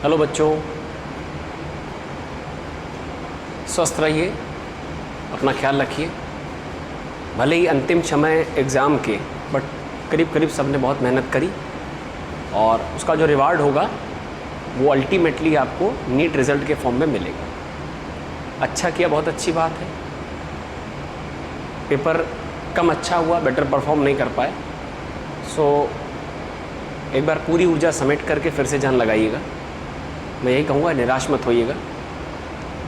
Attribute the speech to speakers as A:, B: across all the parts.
A: Hello बच्चों, स्वस्थ रहिए, अपना ख्याल रखिए। भले ही अंतिम समय एग्ज़ाम के, बट करीब करीब सबने बहुत मेहनत करी और उसका जो रिवार्ड होगा वो अल्टीमेटली आपको नीट रिज़ल्ट के फॉर्म में मिलेगा। अच्छा किया, बहुत अच्छी बात है। पेपर कम अच्छा हुआ, बेटर परफॉर्म नहीं कर पाए, सो एक बार पूरी ऊर्जा समेट करके फिर से जान लगाइएगा। मैं यही कहूँगा, निराश मत होइएगा।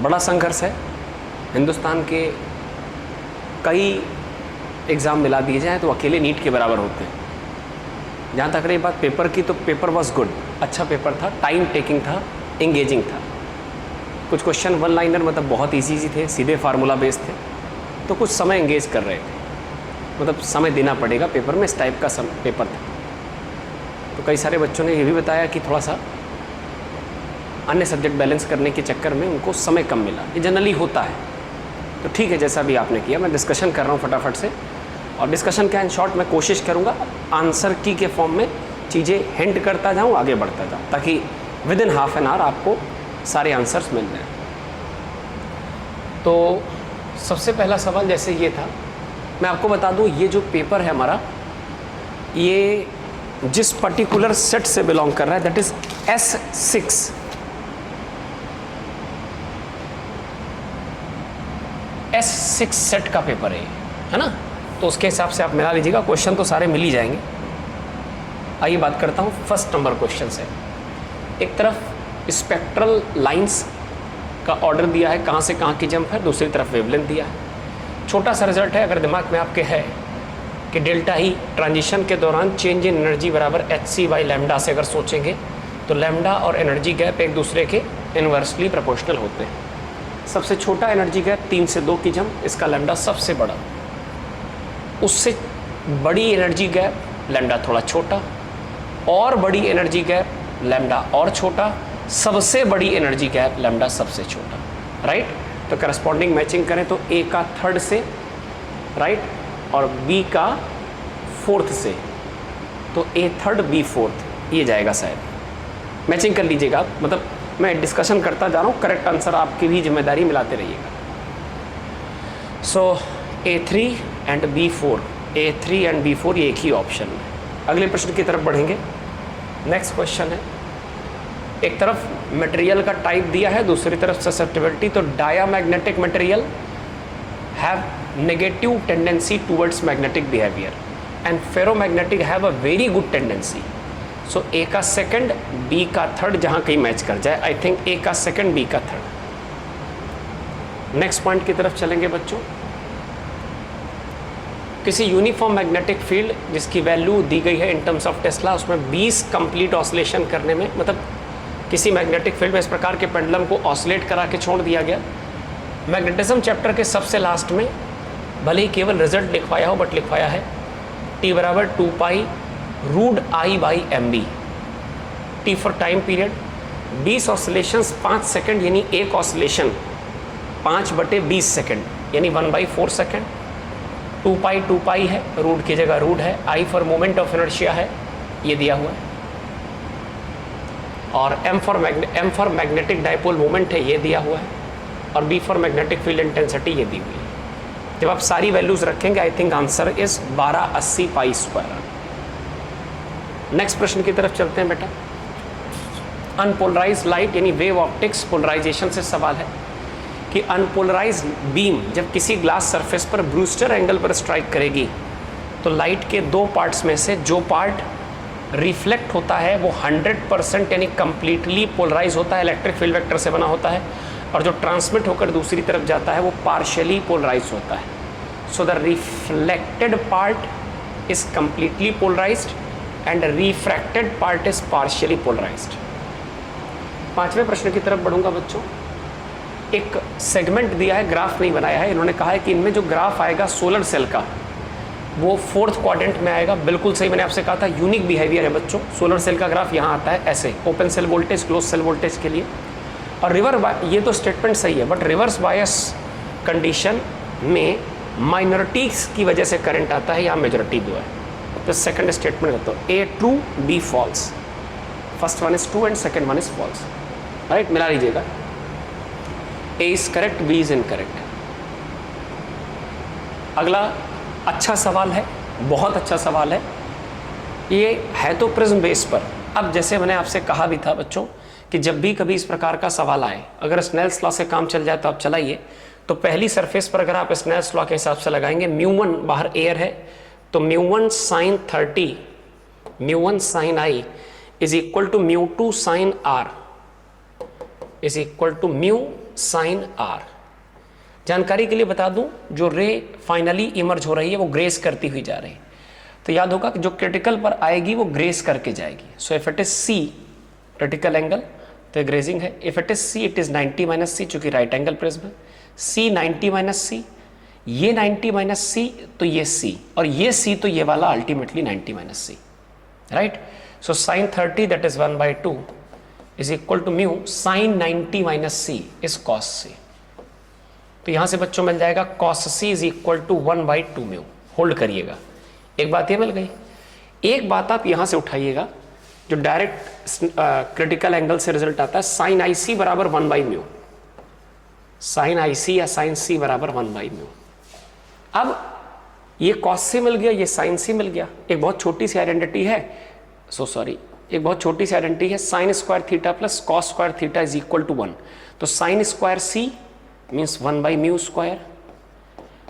A: बड़ा संघर्ष है, हिंदुस्तान के कई एग्ज़ाम मिला दिए जाएँ तो अकेले नीट के बराबर होते हैं। जहाँ तक रही बात पेपर की, तो पेपर वॉज गुड, अच्छा पेपर था, टाइम टेकिंग था, इंगेजिंग था। कुछ क्वेश्चन वन लाइनर मतलब बहुत ईजी थे, सीधे फार्मूला बेस्ड थे, तो कुछ समय इंगेज कर रहे थे, मतलब समय देना पड़ेगा पेपर में, इस टाइप का पेपर था। तो कई सारे बच्चों ने ये भी बताया कि थोड़ा सा अन्य सब्जेक्ट बैलेंस करने के चक्कर में उनको समय कम मिला। ये जनरली होता है, तो ठीक है जैसा भी आपने किया। मैं डिस्कशन कर रहा हूँ फटाफट से, और डिस्कशन क्या, इन शॉर्ट मैं कोशिश करूँगा आंसर की के फॉर्म में चीज़ें हिंट करता जाऊँ, आगे बढ़ता जाऊँ, ताकि with in half an hour आपको सारे आंसर्स मिल जाएँ। तो सबसे पहला सवाल जैसे ये था, मैं आपको बता दूँ ये जो पेपर है हमारा, ये जिस पर्टिकुलर सेट से बिलोंग कर रहा है, that is S6। S6 set का पेपर है ना? तो उसके हिसाब से आप मिला लीजिएगा। क्वेश्चन तो सारे मिल ही जाएंगे। आइए बात करता हूँ फर्स्ट नंबर क्वेश्चन से। एक तरफ स्पेक्ट्रल लाइंस का ऑर्डर दिया है, कहाँ से कहाँ की जंप है, दूसरी तरफ वेवलेंथ दिया है। छोटा सा रिजल्ट है, अगर दिमाग में आपके है कि डेल्टा ई ट्रांजिशन के दौरान चेंज इन एनर्जी बराबर hc/λ से अगर सोचेंगे तो लैम्डा और एनर्जी गैप एक दूसरे के इन्वर्सली प्रोपोर्शनल होते हैं। सबसे छोटा एनर्जी गैप 3 से 2 की जंप, इसका लैम्डा सबसे बड़ा। उससे बड़ी एनर्जी गैप लैम्डा थोड़ा छोटा, और बड़ी एनर्जी गैप लैम्डा और छोटा, सबसे बड़ी एनर्जी गैप लैम्डा सबसे छोटा, राइट? तो करस्पॉन्डिंग मैचिंग करें तो ए का थर्ड से, राइट, और बी का फोर्थ से, तो ए थर्ड बी फोर्थ, ये जाएगा शायद। मैचिंग कर लीजिएगा आप, मतलब मैं डिस्कशन करता जा रहा हूँ, करेक्ट आंसर आपकी भी जिम्मेदारी मिलाते रहिएगा। सो A3 and B4, A3 and B4 ये एक ही ऑप्शन है। अगले प्रश्न की तरफ बढ़ेंगे। नेक्स्ट क्वेश्चन है, एक तरफ मटेरियल का टाइप दिया है, दूसरी तरफ ससेप्टिबिलिटी। तो diamagnetic material have negative tendency towards magnetic behaviour and ferromagnetic have a very good tendency. So A का सेकंड, बी का थर्ड, जहाँ कहीं मैच कर जाए। आई थिंक ए का सेकंड, बी का थर्ड। नेक्स्ट पॉइंट की तरफ चलेंगे बच्चों। किसी यूनिफॉर्म मैग्नेटिक फील्ड जिसकी वैल्यू दी गई है इन टर्म्स ऑफ टेस्ला, उसमें 20 कंप्लीट ऑसिलेशन करने में, मतलब किसी मैग्नेटिक फील्ड में इस प्रकार के पेंडुलम को ऑसिलेट करा के छोड़ दिया गया। मैग्नेटिज्म चैप्टर के सबसे लास्ट में भले ही केवल रिजल्ट लिखवाया हो, बट लिखवाया है T बराबर 2π√I/mb। T for time period, 20 oscillations 5 second, यानी एक ऑसिलेशन 5/20 सेकेंड, यानी 1/4 सेकेंड। 2π है, रूट की जगह रूट है। I for moment of inertia है, ये दिया हुआ है, और M for magnetic dipole moment है, ये दिया हुआ है, और B for magnetic field intensity ये दी हुई है। जब आप सारी वैल्यूज रखेंगे, I think answer is 1280 π²। Next प्रश्न की तरफ चलते हैं बेटा। अनपोलराइज्ड लाइट यानी वेव ऑप्टिक्स, पोलराइजेशन से सवाल है कि अनपोलराइज्ड बीम जब किसी ग्लास सरफेस पर ब्रूस्टर एंगल पर स्ट्राइक करेगी, तो लाइट के दो पार्ट्स में से जो पार्ट रिफ्लेक्ट होता है वो 100% यानी कंप्लीटली पोलराइज होता है, इलेक्ट्रिक फील्ड वेक्टर से बना होता है, और जो ट्रांसमिट होकर दूसरी तरफ जाता है वो पार्शियली पोलराइज होता है। So the reflected part is completely polarised and refracted part is partially polarised. पांचवें प्रश्न की तरफ बढ़ूंगा बच्चों। एक सेगमेंट दिया है, ग्राफ नहीं बनाया है। इन्होंने कहा है कि इनमें जो ग्राफ आएगा सोलर सेल का, वो 4th क्वाड्रेंट में आएगा। बिल्कुल सही, मैंने आपसे कहा था यूनिक बिहेवियर है बच्चों। सोलर सेल का ग्राफ यहाँ आता है ऐसे, open cell voltage, close cell voltage के लिए। और ये तो स्टेटमेंट सही है, बट रिवर्स बायस कंडीशन में माइनॉरिटीज की वजह से करंट आता है, यहाँ मेजॉरिटी दो है। तो सेकंड स्टेटमेंट तो A true, B false। First one is true and second one is false. Right, मिला लीजिएगा। A is correct, B is incorrect. अगला अच्छा सवाल है, बहुत अच्छा सवाल है। ये है तो प्रिज्म बेस पर। अब जैसे मैंने आपसे कहा भी था बच्चों कि जब भी कभी इस प्रकार का सवाल आए, अगर स्नेल्स लॉ से काम चल जाए तो आप चलाइए। तो पहली सरफेस पर अगर आप स्नेल्स लॉ के हिसाब से लगाएंगे, μ1 बाहर एयर है, तो μ1 sin 30, μ1 sin i is equal to μ2 sin r is equal to μ sin r। जानकारी के लिए बता दूं, जो रे फाइनली इमर्ज हो रही है वो ग्रेस करती हुई जा रही है, तो याद होगा कि जो क्रिटिकल पर आएगी वो ग्रेस करके जाएगी। So if it is C critical angle तो ग्रेजिंग है, if it is C it is 90 minus C, चूंकि राइट एंगल प्रिज्म है। सी 90 माइनस सी, ये 90 माइनस सी, तो ये सी, और ये सी तो ये वाला ultimately 90 minus C, right. So sine 30 that is 1/2 is equal to mu sine 90 minus C is cos C. तो यहां से बच्चों मिल जाएगा cos C is equal to 1/2 mu. Hold करिएगा, एक बात ये मिल गई। एक बात आप यहां से उठाइएगा, जो डायरेक्ट क्रिटिकल एंगल से रिजल्ट आता है, साइन आई सी बराबर 1/μ, साइन आई सी या साइन सी बराबर 1/μ। अब ये कॉस से मिल गया, ये साइन सी मिल गया। एक बहुत छोटी सी आइडेंटिटी है, एक बहुत छोटी सी आइडेंटिटी है, sine square theta plus cos square theta is equal to 1। तो sine square C means 1/μ square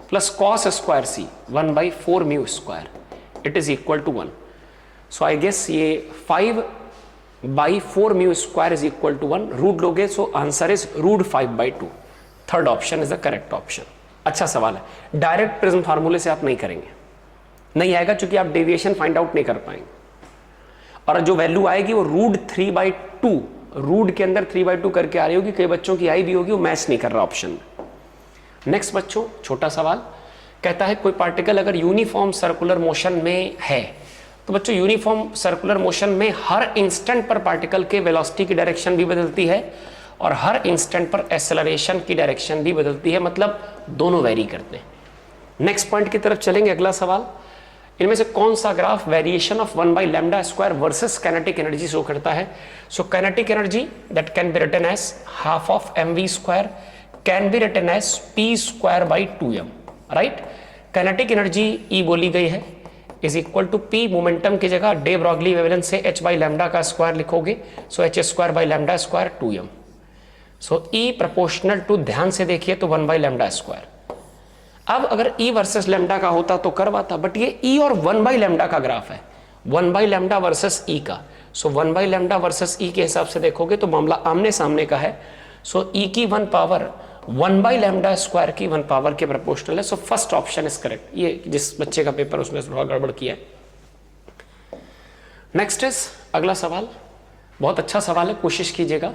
A: plus cos square C 1/4μ square, it is equal to 1। So I guess ये 5/4μ square is equal to 1। Root लोगे so answer is √5/2। Third option is the correct option. अच्छा सवाल है, direct prism फार्मूले से आप नहीं करेंगे, नहीं आएगा, क्योंकि आप डेविएशन फाइंड आउट नहीं कर पाएंगे, और जो वैल्यू आएगी वो √3/2, रूट के अंदर 3/2 करके आ रही होगी। कई बच्चों की आई भी होगी, वो मैच नहीं कर रहा ऑप्शन में। नेक्स्ट बच्चों, छोटा सवाल कहता है कोई पार्टिकल अगर यूनिफॉर्म सर्कुलर मोशन में है, तो बच्चों यूनिफॉर्म सर्कुलर मोशन में हर इंस्टेंट पर पार्टिकल के वेलोसिटी की डायरेक्शन भी बदलती है और हर इंस्टेंट पर एक्सेलरेशन की डायरेक्शन भी बदलती है, मतलब दोनों वेरी करते हैं। नेक्स्ट पॉइंट की तरफ चलेंगे। अगला सवाल, इनमें से कौन सा graph variation of 1/λ² versus kinetic energy show करता है? So kinetic energy that can be written as half of mv² can be written as p²/2m, right. Kinetic energy E बोली गई है is equal to P, momentum की जगह day Broglie wavelength से h/λ का square लिखोगे, so h²/λ² 2m। So E proportional to, ध्यान से देखिए तो 1/λ²। अब अगर E वर्सेस लैम्डा का होता तो करवाता, बट ये E और 1/λ का ग्राफ है, 1/λ वर्सेस E का। सो 1/λ वर्सेस E के हिसाब से देखोगे तो मामला आमने सामने का है। सो E की 1 पावर 1/λ² की 1 पावर के प्रोपोर्शनल है। So first option is correct. ये जिस बच्चे का पेपर उसने थोड़ा गड़बड़ किया है। नेक्स्ट इज अगला सवाल, बहुत अच्छा सवाल है, कोशिश कीजिएगा।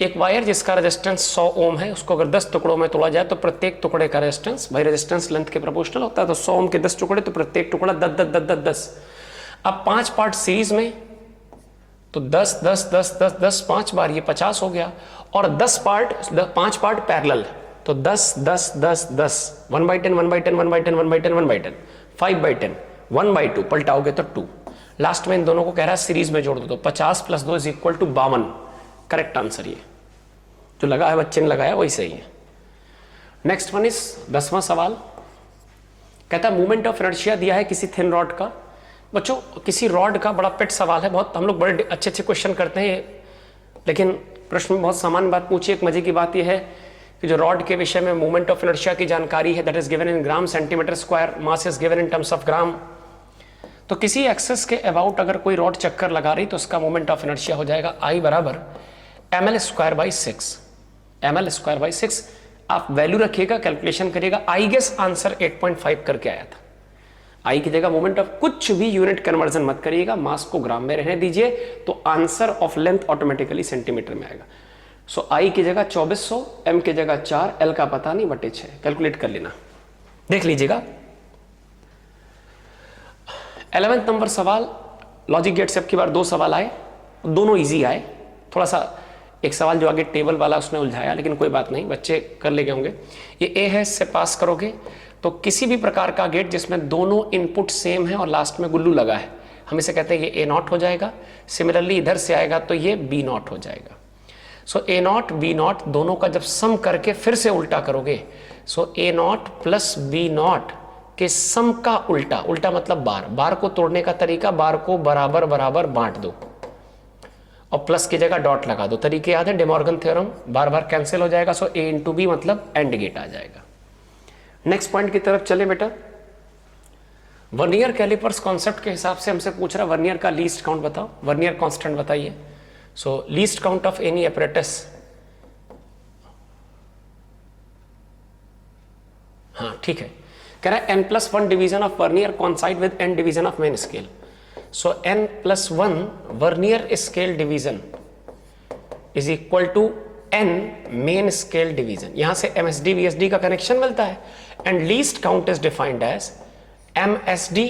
A: एक वायर जिसका रेजिस्टेंस 100 ओम है, उसको अगर 10 टुकड़ों में तोड़ा जाए तो प्रत्येक टुकड़े का रेजिस्टेंस, भाई रेजिस्टेंस लेंथ के प्रोपोर्शनल होता है, तो 100 ओम के 10 टुकड़े, तो प्रत्येक टुकड़ा 10 10 10 10 10। अब 5 पार्ट सीरीज में, तो 10 10 10 10 10 5 बार, ये 50 हो गया। और 5 पार्ट पैरेलल, तो 10 10 10 10 1/10 1/10 1/10 1/10 1/10 5/10 1/2, पलटाओगे तो 2। लास्ट में इन दोनों को कह रहा है सीरीज में जोड़ दो, तो 50 + 2 = 52। करेक्ट आंसर ये जो लगा है, बच्चे ने लगाया वही सही है। नेक्स्ट वन इज 10वां सवाल, कहता है मूवमेंट ऑफ इनर्शिया दिया है किसी थिन रॉड का। बच्चों किसी रॉड का बड़ा पेट सवाल है, बहुत हम लोग बड़े अच्छे अच्छे क्वेश्चन करते हैं, लेकिन प्रश्न में बहुत सामान्य बात पूछी। एक मजे की बात यह है कि जो रॉड के विषय में मूवमेंट ऑफ इनर्शिया की जानकारी है, that is given in gram centimetre square, mass is given in terms of gram. तो किसी एक्सेस के अबाउट अगर कोई रॉड चक्कर लगा रही तो उसका मूवमेंट ऑफ इनर्शिया हो जाएगा I बराबर ml²/6, ml²/6। आप वैल्यू रखिएगा, कैलकुलेशन करिएगा। आई गेस आंसर 8.5 करके आया था। आई की जगह मोमेंट ऑफ, कुछ भी यूनिट कन्वर्जन मत करिएगा, मास को ग्राम में रहने दीजिए, तो answer of length automatically centimetre में आएगा। सो आई की जगह 2400, एम की जगह 4, एल का पता नहीं, बटे 6, कैलकुलेट कर लेना, देख लीजिएगा। 11वें नंबर सवाल, लॉजिक गेट से अब की बार 2 सवाल आए, दोनों इजी आए। थोड़ा सा एक सवाल जो आगे टेबल वाला उसने उलझाया, लेकिन कोई बात नहीं, बच्चे कर ले गए होंगे। ये ए है, इससे पास करोगे तो किसी भी प्रकार का गेट जिसमें दोनों इनपुट सेम है और लास्ट में गुल्लू लगा है, हम इसे कहते हैं ये A0 हो जाएगा। सिमिलरली इधर से आएगा तो ये B0 हो जाएगा। सो ए नॉट बी नॉट दोनों का जब सम करके फिर से उल्टा करोगे, सो ए नॉट प्लस बी नॉट के सम का उल्टा, उल्टा मतलब बार, बार को तोड़ने का तरीका, बार को बराबर बराबर बांट दो और प्लस की जगह डॉट लगा दो। तरीके याद है, डेमॉर्गन थ्योरम, बार बार कैंसिल हो जाएगा, सो ए इंटू बी मतलब एंड गेट आ जाएगा। नेक्स्ट पॉइंट की तरफ चले बेटा। वर्नियर कैलिपर्स कॉन्सेप्ट के हिसाब से हमसे पूछ रहा वर्नियर का लीस्ट काउंट बताओ, वर्नियर कांस्टेंट बताइए। So least count of any apparatus, हाँ ठीक है, कह रहा है n+1 division of vernier coincide with n division of main scale. So n+1 vernier scale division is equal to n main scale division. यहां से MSD VSD का connection मिलता है and least count is defined as MSD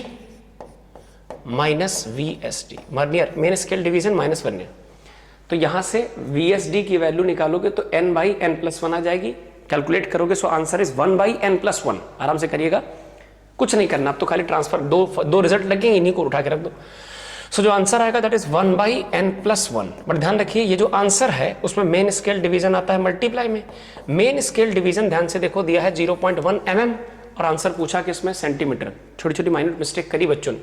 A: minus VSD, vernier main scale division minus vernier. तो यहां से VSD की value निकालोगे तो n/n+1 आ जाएगी, कैलकुलेट करोगे सो आंसर इज 1/n+1। आराम से करिएगा, कुछ नहीं करना, अब तो खाली ट्रांसफर, दो रिजल्ट लगेंगे, इन्हीं को उठा के रख दो। सो जो आंसर आएगा दैट इज 1/n+1। बट ध्यान रखिए ये जो आंसर है उसमें मेन स्केल डिवीजन आता है मल्टीप्लाई में। मेन स्केल डिवीजन ध्यान से देखो दिया है 0.1 mm और आंसर पूछा कि इसमें सेंटीमीटर, छोटी छोटी माइनर मिस्टेक करी बच्चों ने।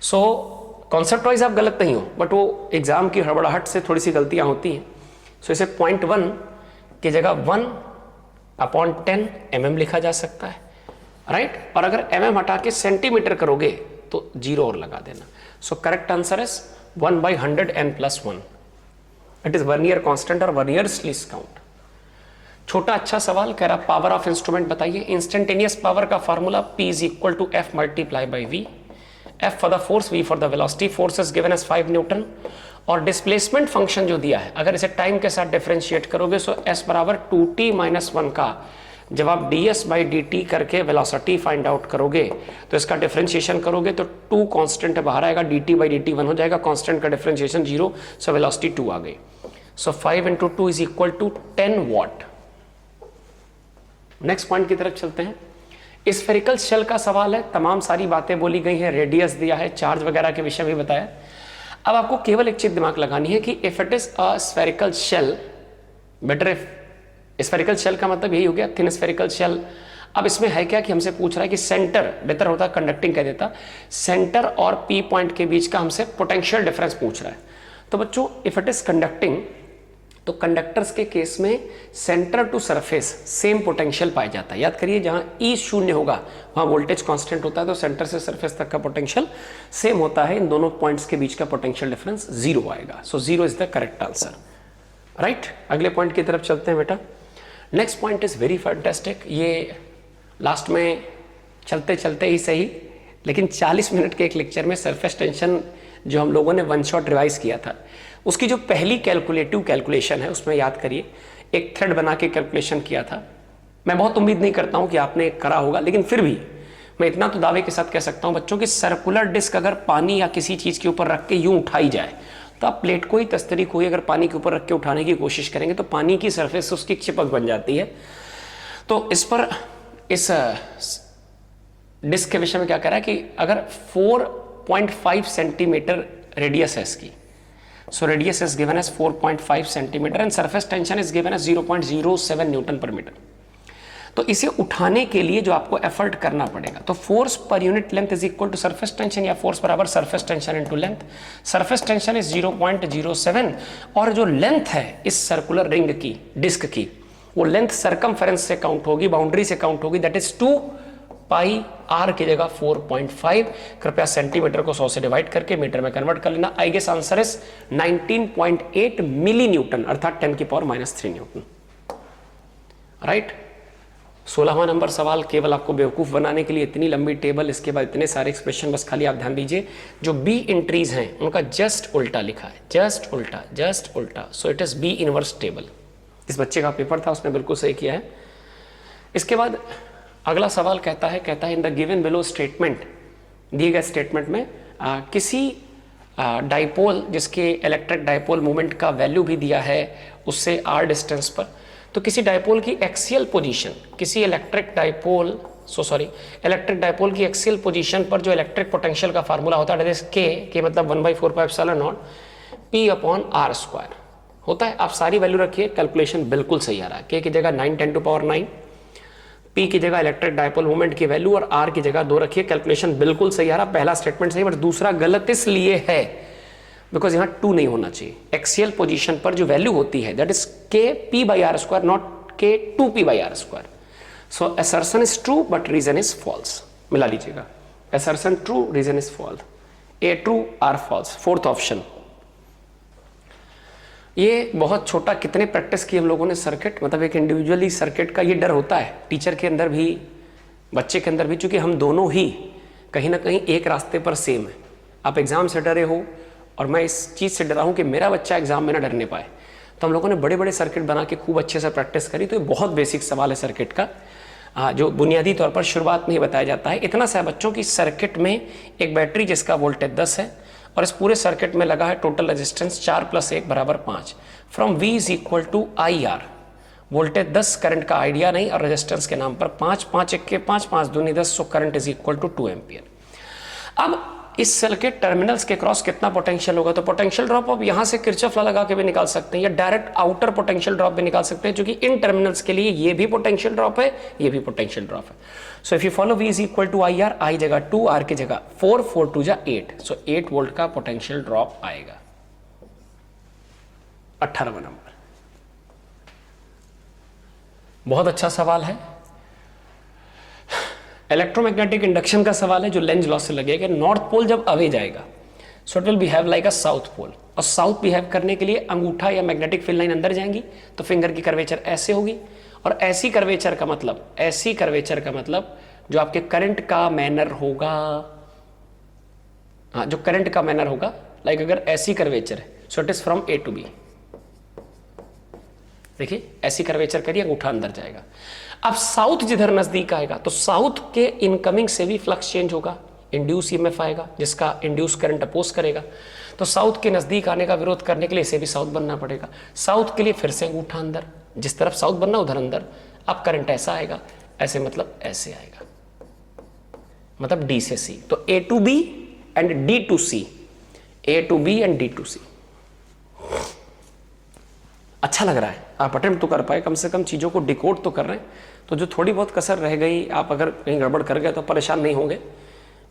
A: सो कॉन्सेप्ट वाइज आप गलत नहीं हो, बट वो एग्जाम की हड़बड़ाहट से थोड़ी सी गलतियां होती हैं। सो इसे 0.1 की जगह 1/10 mm लिखा जा सकता है, राइट और अगर mm हटा के सेंटीमीटर करोगे तो 0 और लगा देना। So correct answer is 1/100n+1। It is vernier constant और वर्नियर लीस्ट काउंट। छोटा अच्छा सवाल कह रहा पावर ऑफ इंस्ट्रूमेंट बताइए। इंस्टेंटेनियस पावर का formula P is equal to F multiply by V, F for the force, V for the velocity. Force is given as 5 newton और displacement function जो दिया है अगर इसे टाइम के साथ डिफरेंशिएट करोगे सो S बराबर 2t-1 का जब आप ds/dt करके वेलोसिटी फाइंड आउट करोगे तो इसका डिफरेंशिएशन करोगे तो 2 कांस्टेंट बाहर आएगा, dt/dt 1 हो जाएगा, कांस्टेंट का डिफरेंशिएशन 0, सो वेलोसिटी 2 आ गई। So 5 × 2 is equal to 10 watt. Next point की तरफ चलते हैं। स्फेरिकल शेल का सवाल है, तमाम सारी बातें बोली गई हैं, रेडियस दिया है, चार्ज वगैरह के विषय भी बताया। अब आपको केवल एक चीज दिमाग लगानी है कि if it is a spherical shell, better if, spherical shell का मतलब यही हो गया थिन स्फेरिकल शेल। अब इसमें है क्या कि हमसे पूछ रहा है कि सेंटर, बेहतर होता कंडक्टिंग कह देता, सेंटर और P पॉइंट के बीच का हमसे पोटेंशियल डिफरेंस पूछ रहा है। तो बच्चों इफ इट इज कंडक्टिंग तो कंडक्टर्स के केस में centre to surface same potential पाया जाता है। याद करिए जहां E 0 होगा वहां वोल्टेज कांस्टेंट होता है, तो सेंटर से सरफेस तक का पोटेंशियल सेम होता है। इन दोनों पॉइंट्स के बीच का पोटेंशियल डिफरेंस 0 आएगा। सो 0 is the correct answer, right. अगले पॉइंट की तरफ चलते हैं बेटा। Next point is very fantastic. ये लास्ट में चलते चलते ही सही, लेकिन 40 मिनट के एक लेक्चर में सरफेस टेंशन जो हम लोगों ने वन शॉट रिवाइज किया था उसकी जो पहली कैलकुलेटिव कैलकुलेशन है उसमें याद करिए एक थ्रेड बना के कैलकुलेशन किया था। मैं बहुत उम्मीद नहीं करता हूं कि आपने करा होगा, लेकिन फिर भी मैं इतना तो दावे के साथ कह सकता हूं बच्चों कि सर्कुलर डिस्क अगर पानी या किसी चीज के ऊपर रख के यूं उठाई जाए तो आप प्लेट को ही तस्तरी को ही अगर पानी के ऊपर रख के उठाने की कोशिश करेंगे तो पानी की सरफेस उसकी चिपक बन जाती है। तो इस पर इस डिस्क के विषय में क्या कह रहा है कि अगर 4.5 सेंटीमीटर रेडियस है इसकी, so radius is given as 4.5 centimeter and surface tension is given as 0.07 Newton पर मीटर। तो इसे उठाने के लिए जो आपको एफर्ट करना पड़ेगा तो force per unit length is equal to surface tension या फोर्स बराबर surface tension into length. Surface tension is 0.07 और जो लेंथ है इस सर्कुलर रिंग की, डिस्क की, वो लेंथ सरकमफेरेंस से काउंट होगी, बाउंड्री से काउंट होगी, दैट इज 2 पाई आर की जगह 4.5। कृपया सेंटीमीटर को 100 से डिवाइड करके मीटर में कन्वर्ट कर लेना। I guess answer is 19.8 milli newton अर्थात 10⁻³ न्यूटन, राइट। 16वां नंबर सवाल केवल आपको बेवकूफ बनाने के लिए, इतनी लंबी टेबल, इसके बाद इतने सारे एक्सप्रेशन, बस खाली आप ध्यान दीजिए जो बी एंट्रीज हैं उनका जस्ट उल्टा लिखा है, जस्ट उल्टा, जस्ट उल्टा। So it is B inverse table. इस बच्चे का पेपर था उसने बिल्कुल सही किया है। इसके बाद अगला सवाल कहता है in the given below statement, दिए गए स्टेटमेंट में किसी डाइपोल जिसके इलेक्ट्रिक डाइपोल मोमेंट का वैल्यू भी दिया है उससे r डिस्टेंस पर, तो किसी डाइपोल की एक्सियल पोजीशन, किसी इलेक्ट्रिक डाइपोल की एक्सियल पोजीशन पर जो इलेक्ट्रिक पोटेंशियल का फार्मूला होता है के मतलब 1/4πε0 P/r² होता है। आप सारी वैल्यू रखिए, कैलकुलेशन बिल्कुल सही आ रहा है। के की जगह 9 10 टू पावर 9, पी की जगह इलेक्ट्रिक डायपोल मोमेंट की वैल्यू और आर की जगह 2 रखिए, कैलकुलेशन बिल्कुल सही आ रहा। पहला स्टेटमेंट सही, बट दूसरा गलत इसलिए है बिकॉज यहां 2 नहीं होना चाहिए। एक्सियल पोजीशन पर जो वैल्यू होती है that is K P by R square, not K 2p by R square. So assertion is true but reason is false. मिला लीजिएगा, assertion true, reason is false, A true R false. Fourth option, ये बहुत छोटा, कितने practice की हम लोगों ने सर्किट, मतलब एक इंडिविजुअली सर्किट का ये डर होता है टीचर के अंदर भी, बच्चे के अंदर भी, चूंकि हम दोनों ही कहीं ना कहीं एक रास्ते पर सेम है। आप एग्जाम से डरे हो और मैं इस चीज़ से डरा हूँ कि मेरा बच्चा एग्जाम में ना डरने पाए, तो हम लोगों ने बड़े बड़े सर्किट बना के खूब अच्छे से प्रैक्टिस करी। तो ये बहुत बेसिक सवाल है सर्किट का, जो बुनियादी तौर पर शुरुआत में ही बताया जाता है। इतना सा बच्चों की सर्किट में एक बैटरी जिसका वोल्टेज 10 है और इस पूरे सर्किट में लगा है total resistance 4 + 1 = 5। From V is equal to I R, voltage 10, current का आइडिया नहीं और रेजिस्टेंस के नाम पर 5, 5 1 के 5, 5 दूनी 10, so current is equal to 2 ampere. अब इस सेल के टर्मिनल्स के क्रॉस कितना पोटेंशियल होगा, तो पोटेंशियल ड्रॉप अब यहां से किरचॉफ लॉ लगा के भी निकाल सकते हैं या डायरेक्ट आउटर पोटेंशियल ड्रॉप भी निकाल सकते हैं, क्योंकि इन टर्मिनल्स के लिए ये भी पोटेंशियल ड्रॉप है, ये भी पोटेंशियल ड्रॉप है। So if you follow V is equal to I R, I जगह 2, आर की जगह 4, 4 2 8, सो 8 वोल्ट का पोटेंशियल ड्रॉप आएगा। 18वां नंबर, बहुत अच्छा सवाल है, इलेक्ट्रोमैग्नेटिक इंडक्शन का सवाल है जो लेंज लॉ से लगेगा। नॉर्थ पोल जब अवे जाएगा so it will behave like a south pole, और साउथ बिहेव करने के लिए अंगूठा या मैग्नेटिक फील्ड लाइन अंदर जाएंगी तो फिंगर की कर्वेचर ऐसे होगी, और ऐसी कर्वेचर का मतलब, ऐसी कर्वेचर का मतलब जो आपके करंट का मैनर होगा, हाँ जो करंट का मैनर होगा, लाइक अगर ऐसी कर्वेचर है so it is from A to B. देखिए ऐसी कर्वेचर करिए, अंगूठा अंदर जाएगा। अब साउथ जिधर नजदीक आएगा तो साउथ के इनकमिंग से भी फ्लक्स चेंज होगा, इंड्यूस ईएमएफ आएगा जिसका इंड्यूस करंट अपोज करेगा, तो साउथ के नजदीक आने का विरोध करने के लिए इसे भी साउथ बनना पड़ेगा। साउथ के लिए फिर से अंगूठा अंदर, जिस तरफ साउथ बनना उधर अंदर। अब करंट ऐसा आएगा, ऐसे मतलब ऐसे आएगा, मतलब डी से सी, तो A to B and D to C, A to B and D to C. अच्छा लग रहा है, आप अटेम्प्ट तो कर पाए, कम से कम चीज़ों को डिकोड तो कर रहे हैं। तो जो थोड़ी बहुत कसर रह गई, आप अगर कहीं गड़बड़ कर गए तो परेशान नहीं होंगे।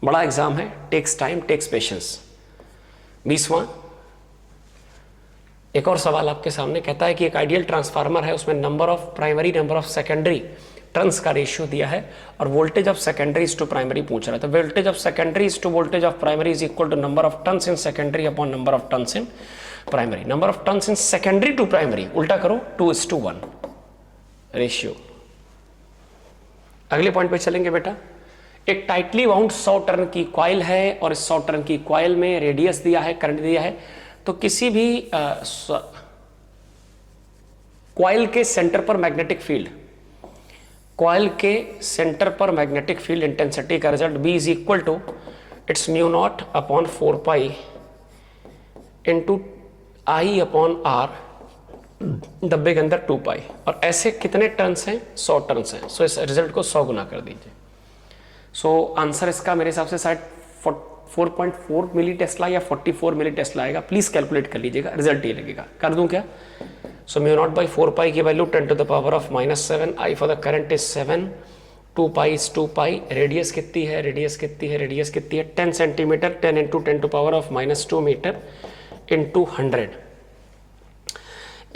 A: बड़ा एग्जाम है, टेक्स टाइम, टेक्स पेशेंस। 20वां, एक और सवाल आपके सामने कहता है कि एक आइडियल ट्रांसफार्मर है, उसमें number of primary, number of secondary turns का रेशियो दिया है और voltage of secondary is to primary पूछ रहा है। तो voltage of secondary is to voltage of primary is equal to number of turns in secondary upon number of turns in primary. Number of turns in secondary to primary उल्टा करो, 2:1 ratio. अगले point पे चलेंगे बेटा। एक tightly wound 100 turn की coil है और इस 100 टर्न की कॉइल में रेडियस दिया है, करंट दिया है। तो किसी भी कॉइल के सेंटर पर मैग्नेटिक फील्ड, कॉइल के सेंटर पर मैग्नेटिक फील्ड इंटेंसिटी का result B is equal to it's mu naught upon 4 pi into I upon R, डब्बे के अंदर 2 पाई। और ऐसे कितने टर्न्स हैं? 100 टर्न्स हैं। सो इस रिजल्ट को 100 गुना कर दीजिए। सो आंसर इसका मेरे हिसाब से शायद 4.4 मिली टेस्ला या 44 मिली टेस्ला आएगा। प्लीज कैलकुलेट कर लीजिएगा, रिजल्ट ये लगेगा। कर दूं क्या? सो म्यू नॉट बाई 4 पाई की value 10 to the power of -7, I for the current is 7, 2 pi is 2 pi. Radius कितनी है? रेडियस कितनी है? रेडियस कितनी है? 10 centimetre, 10 into 10 to power of -2 metre into 100।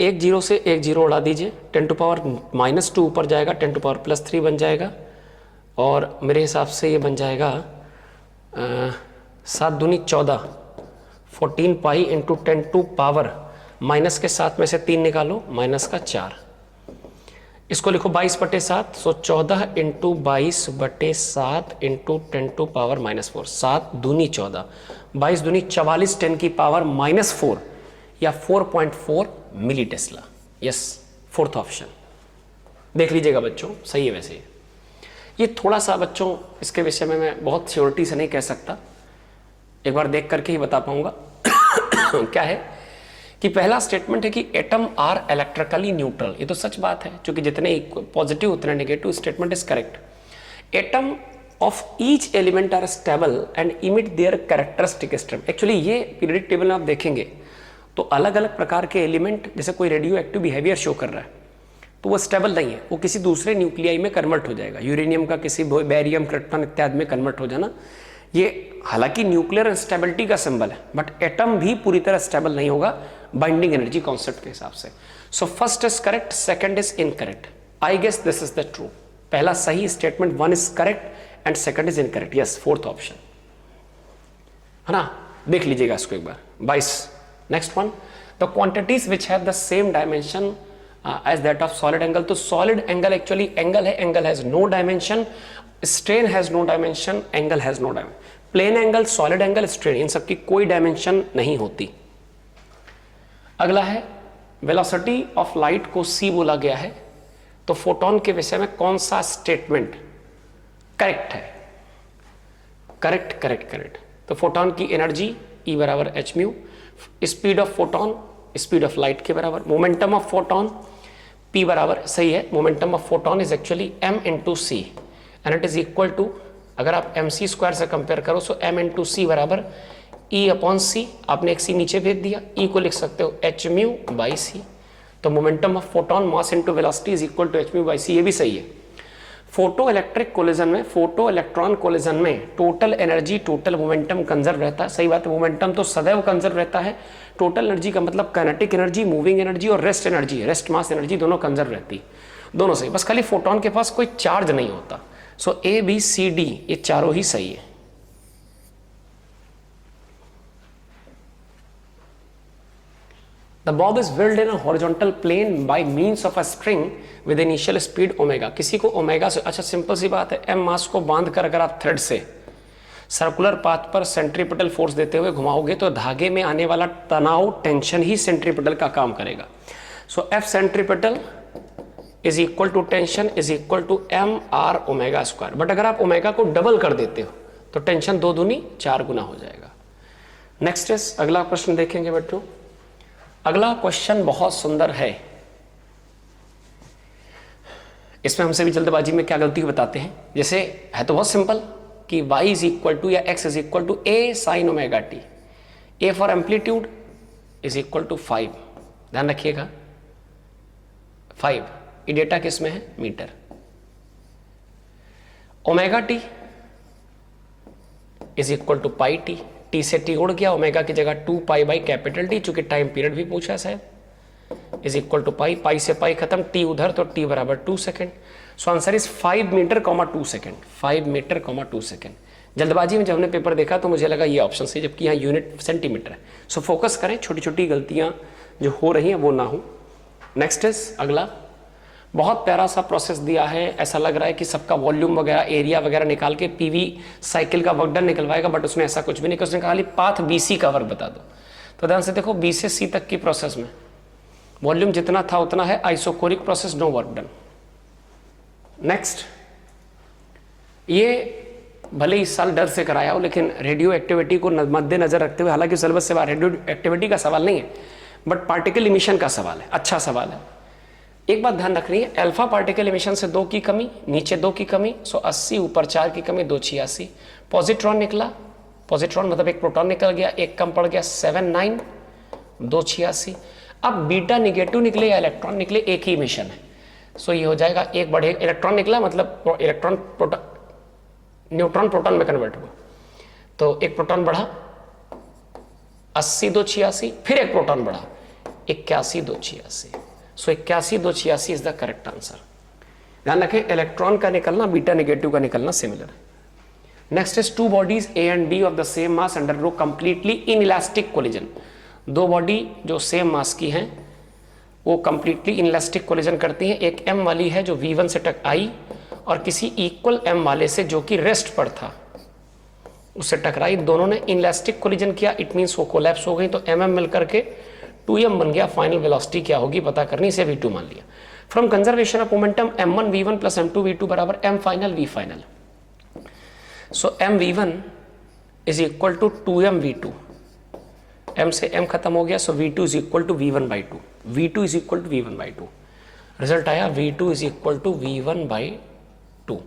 A: एक जीरो से एक जीरो उड़ा दीजिए, 10 to power -2 ऊपर जाएगा, 10 to power +3 बन जाएगा। और मेरे हिसाब से ये बन जाएगा 7 दूनी 14, 14 pi into 10 to power, minus के 7 में से 3 निकालो, माइनस का 4। इसको लिखो 22/7, सो 14 इंटू 22/7 इंटू 10 to power -4, 7 दूनी 14, 22 दूनी 44, 10 की पावर -4 या 4.4 मिली टेस्ला। यस, फोर्थ ऑप्शन देख लीजिएगा बच्चों, सही है। वैसे ये थोड़ा सा बच्चों इसके विषय में मैं बहुत श्योरिटी से नहीं कह सकता, एक बार देख करके ही बता पाऊंगा। क्या है कि पहला स्टेटमेंट है कि एटम आर इलेक्ट्रिकली न्यूट्रल। ये तो सच बात है, क्योंकि जितने पॉजिटिव उतने negative. Statement is correct. Atom of each element are stable and emit their characteristic strength. Actually ये पीरियडिक टेबल में आप देखेंगे तो अलग अलग प्रकार के एलिमेंट, जैसे कोई रेडियो एक्टिव बिहेवियर शो कर रहा है तो वो स्टेबल नहीं है, वो किसी दूसरे न्यूक्लियाई में कन्वर्ट हो जाएगा, यूरेनियम का किसी बेरियम, क्रिप्टॉन इत्यादि में कन्वर्ट हो जाना। ये हालांकि न्यूक्लियर इंस्टेबिलिटी का सिंबल है, बट एटम भी पूरी तरह स्टेबल नहीं होगा बाइंडिंग एनर्जी कॉन्सेप्ट के हिसाब से। So first is correct, second is incorrect. I guess this is the true. पहला सही statement, one is correct and second is incorrect. Yes, fourth option है ना, देख लीजिएगा इसको एक बार। 22 next one, the quantities which have the same dimension as that of solid angle. तो सॉलिड एंगल एक्चुअली एंगल है, angle has no dimension, strain has no dimension, angle has no dimension. Plane angle, solid angle, strain, इन सबकी कोई dimension नहीं होती। अगला है velocity of light को c बोला गया है, तो फोटोन के विषय में कौन सा स्टेटमेंट करेक्ट है? Correct correct correct. तो फोटोन की एनर्जी E बराबर h mu, speed of photon speed of light के बराबर, मोमेंटम ऑफ फोटोन P बराबर, सही है, momentum of photon is actually m into C and it is equal to, अगर आप mc स्क्वायर से कंपेयर करो तो m इंटू सी बराबर E अपॉन सी, आपने एक सी नीचे भेज दिया, E को लिख सकते हो h म्यू बाई सी। तो momentum of photon mass into velocity is equal to h mu by C, ये भी सही है। फोटो इलेक्ट्रिक कोलिजन में, फोटो इलेक्ट्रॉन कोलिजन में total energy, total momentum conserve रहता है। सही बात है, मोमेंटम तो सदैव कंजर्व रहता है। टोटल एनर्जी का मतलब काइनेटिक एनर्जी, मूविंग एनर्जी और rest energy, rest mass energy दोनों कंजर्व रहती, दोनों सही। बस खाली फोटोन के पास कोई चार्ज नहीं होता। सो ए बी सी डी ये चारों ही सही है। The bob is whirled in a horizontal plane by means of a string with initial speed omega. किसी को ओमेगा से, अच्छा सिंपल सी बात है, m मास को बांध कर अगर आप थ्रेड से सर्कुलर पाथ पर सेंट्रीपिटल फोर्स देते हुए घुमाओगे तो धागे में आने वाला तनाव, टेंशन ही सेंट्रीपिटल का काम करेगा। So F centripetal is equal to tension is equal to m r omega square. But अगर आप ओमेगा को डबल कर देते हो तो टेंशन 2 दूनी 4 गुना हो जाएगा। नेक्स्ट इज, अगला प्रश्न देखेंगे बच्चों। अगला क्वेश्चन बहुत सुंदर है, इसमें हमसे भी जल्दबाजी में क्या गलती बताते हैं। जैसे है तो बहुत सिंपल कि y इज इक्वल टू या x is equal to a sine omega T, a for amplitude is equal to 5, ध्यान रखिएगा 5, ये डेटा किस में है? Metre. Omega T is equal to pi T, T से टी उड़ गया, ओमेगा की जगह 2 पाई बाई कैपिटल टी, चूंकि टाइम पीरियड भी पूछा है शायद, is equal to pi, pi से पाई खत्म, टी उधर तो टी बराबर 2 second. So answer is 5 metre 2 second, 5 metre 2 second. जल्दबाजी में जब हमने पेपर देखा तो मुझे लगा ये ऑप्शन सही, जबकि यहाँ यूनिट सेंटीमीटर है। सो फोकस करें, छोटी छोटी गलतियां जो हो रही हैं वो ना हो। नेक्स्ट इज, अगला बहुत प्यारा सा प्रोसेस दिया है, ऐसा लग रहा है कि सबका वॉल्यूम वगैरह, एरिया वगैरह निकाल के पीवी साइकिल का वर्क डन निकलवाएगा, बट उसने ऐसा कुछ भी नहीं किया। उसने कहा खाली पाथ BC का वर्क बता दो। तो ध्यान से देखो, B से C तक की प्रोसेस में वॉल्यूम जितना था उतना है, isochoric process, no work done. Next, ये भले इस साल डर से कराया हो, लेकिन रेडियो एक्टिविटी को मद्देनजर रखते हुए, हालांकि सिलेबस से बाहर रेडियो एक्टिविटी का सवाल नहीं है, बट पार्टिकल इमिशन का सवाल है, अच्छा सवाल है। एक बात ध्यान रखनी है, अल्फा पार्टिकल इमिशन से 2 की कमी, नीचे 2 की कमी, 80 ऊपर 4 की कमी, 286। पॉजिट्रॉन निकला, पॉजिट्रॉन मतलब एक प्रोटॉन निकल गया, एक कम पड़ गया, 79, 286। अब बीटा निगेटिव निकले या इलेक्ट्रॉन निकले, एक ही इमिशन है। सो ये हो जाएगा, एक बढ़े, इलेक्ट्रॉन निकला मतलब इलेक्ट्रॉन प्रोटॉन, न्यूट्रॉन प्रोटॉन में कन्वर्ट हुआ, तो एक प्रोटॉन बढ़ा 80, 286, फिर एक प्रोटॉन बढ़ा 81, 286। सो 81, 286 इज द करेक्ट आंसर। ध्यान रखें, इलेक्ट्रॉन का निकलना बीटा नेगेटिव का निकलना सिमिलर है। Next is, 2 bodies A and B of the same mass undergo completely inelastic collision. 2 body जो सेम मास की हैं वो कंप्लीटली इनइलास्टिक कोलिजन करती हैं। एक M वाली है जो V1 से टकराई और किसी इक्वल M वाले से जो कि रेस्ट पर था उससे टकराई, दोनों ने इनइलास्टिक कोलिजन किया, इट मीन्स वो कोलैप्स हो गई, तो MM मिलकर के 2m बन गया। फाइनल वेलोसिटी क्या होगी पता करनी, से V2 मान लिया। From conservation of momentum M1 V1 plus M2 V2 बराबर M final V final. So M V1 is equal to 2m V2, M से M खत्म हो गया, so V2 is equal to V1 by 2, V2 is equal to V1 by 2। Result आया V2 is equal to V1 by 2।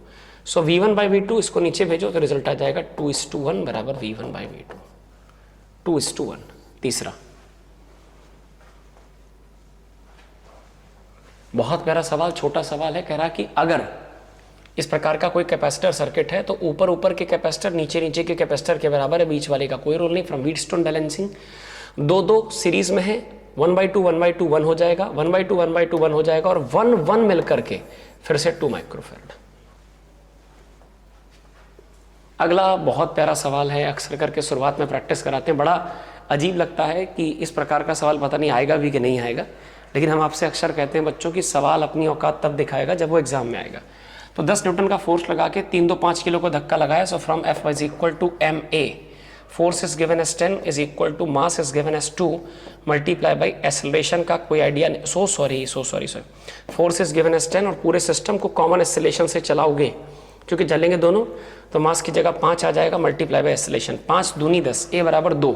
A: So V1 by V2 इसको नीचे भेजो तो result आ जाएगा 2:1 बराबर V1 बाई V2, 2:1। तीसरा, बहुत प्यारा सवाल, छोटा सवाल है। कह रहा कि अगर इस प्रकार का कोई कैपेसिटर सर्किट है तो ऊपर ऊपर के कैपेसिटर नीचे नीचे के कैपेसिटर के बराबर है, बीच वाले का कोई रोल नहीं। फ्रॉम व्हीटस्टोन बैलेंसिंग, दो सीरीज में है, 1/2 1/2 1 हो जाएगा, 1/2 1/2 1 हो जाएगा, और 1 1 मिलकर के फिर से 2 माइक्रोफैराड। अगला बहुत प्यारा सवाल है, अक्सर करके शुरुआत में प्रैक्टिस कराते हैं। बड़ा अजीब लगता है कि इस प्रकार का सवाल पता नहीं आएगा भी कि नहीं आएगा, लेकिन हम आपसे अक्सर कहते हैं बच्चों की सवाल अपनी औकात तब दिखाएगा जब वो एग्जाम में आएगा। तो 10 न्यूटन का फोर्स लगा के 3 2 5 किलो को धक्का लगाया। So from F is equal to ma, force is given as 10 is equal to mass is given as 2 multiply by acceleration का कोई आइडिया नहीं, so sorry, force is given as 10 और पूरे सिस्टम को कॉमन एक्सेलरेशन से चलाओगे, क्योंकि चलेंगे दोनों, तो मास की जगह 5 आ जाएगा मल्टीप्लाई बाई एक्सेलरेशन। 5 दूनी 10, a बराबर 2,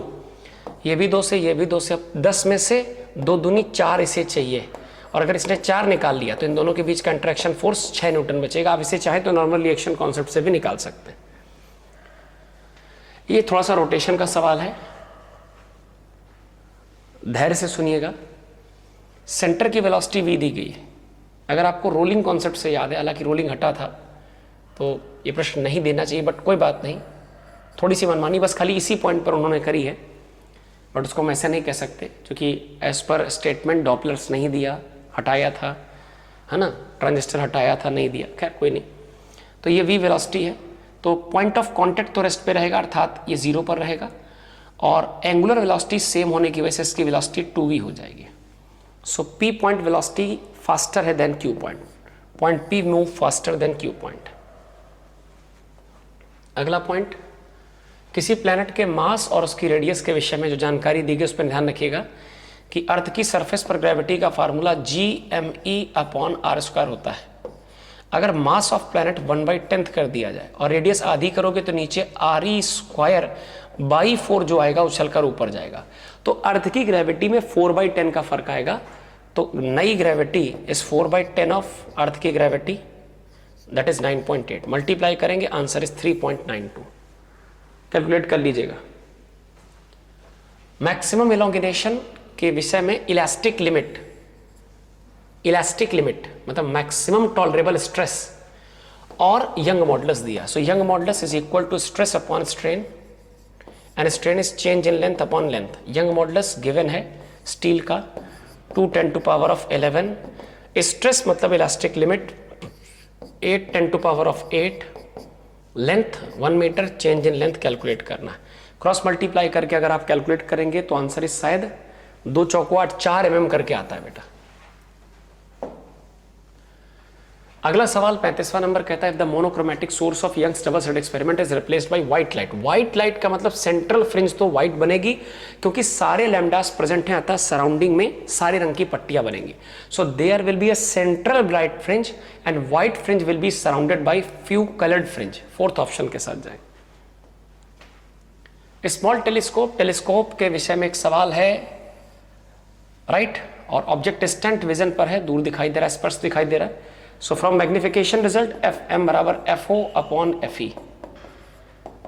A: ये भी 2 से ये भी 2 से, 10 में से 2 दूनी 4 इसे चाहिए, और अगर इसने 4 निकाल लिया तो इन दोनों के बीच का इंटरेक्शन फोर्स 6 न्यूटन बचेगा। आप इसे चाहे तो नॉर्मल रिएक्शन कॉन्सेप्ट से भी निकाल सकते हैं। ये थोड़ा सा रोटेशन का सवाल है, धैर्य से सुनिएगा। सेंटर की वेलोसिटी v दी गई है। अगर आपको रोलिंग कॉन्सेप्ट से याद है, हालांकि रोलिंग हटा था तो ये प्रश्न नहीं देना चाहिए, बट कोई बात नहीं, थोड़ी सी मनमानी बस खाली इसी पॉइंट पर उन्होंने करी है, बट उसको हम ऐसे नहीं कह सकते क्योंकि एज पर स्टेटमेंट डॉपलर्स नहीं दिया, हटाया था, है ना, ट्रांजिस्टर हटाया था, नहीं दिया, खैर कोई नहीं। तो ये v वेलोसिटी है, तो पॉइंट ऑफ कांटेक्ट तो रेस्ट पे रहेगा, अर्थात ये 0 पर रहेगा, और एंगुलर वेलोसिटी सेम होने की वजह से इसकी वेलोसिटी 2v हो जाएगी। So p point velocity faster है than q point, point p move faster than q point. अगला पॉइंट, किसी प्लैनेट के मास और उसकी रेडियस के विषय में जो जानकारी दी गई उस पर ध्यान रखिएगा कि अर्थ की सरफेस पर ग्रेविटी का फार्मूला Gme/r² होता है। अगर मास ऑफ प्लैनेट 1/10 कर दिया जाए और रेडियस आधी करोगे तो नीचे re²/4 जो आएगा उछलकर ऊपर जाएगा, तो अर्थ की ग्रेविटी में 4/10 का फर्क आएगा। तो नई ग्रेविटी इज 4/10 ऑफ अर्थ की ग्रेविटी, दैट इज 9.8। मल्टीप्लाई करेंगे, आंसर इज 3.92। कैलकुलेट कर लीजिएगा। मैक्सिमम इलोंगिनेशन के विषय में इलास्टिक लिमिट मतलब मैक्सिमम टॉलरेबल स्ट्रेस और यंग मॉडुलस दिया। So Young modulus is equal to stress upon strain and strain is change in length upon length. Young modulus given है steel का 2×10⁻11, स्ट्रेस मतलब elastic limit 8×10⁸, length 1 metre, change in length calculate करना है। Cross multiply करके अगर आप calculate करेंगे तो आंसर इस शायद 2 चौको 8 4 mm करके आता है बेटा। अगला सवाल 35वां नंबर कहता है, if the monochromatic source of Young's double slit experiment is replaced by white light. White light का मतलब सेंट्रल फ्रिंज तो व्हाइट बनेगी क्योंकि सारे लैम्डास प्रेजेंट हैं, अतः सराउंडिंग में सारे रंग की पट्टियां बनेंगी। So there will be a central bright fringe and white fringe will be surrounded by few coloured fringe. Fourth option के साथ जाए। स्मॉल टेलीस्कोप के विषय में एक सवाल है, राइट, और ऑब्जेक्ट डिस्टेंट विजन पर है, दूर दिखाई दे रहा है, स्पर्श दिखाई दे रहा है। So from magnification result FM बराबर FO/FE।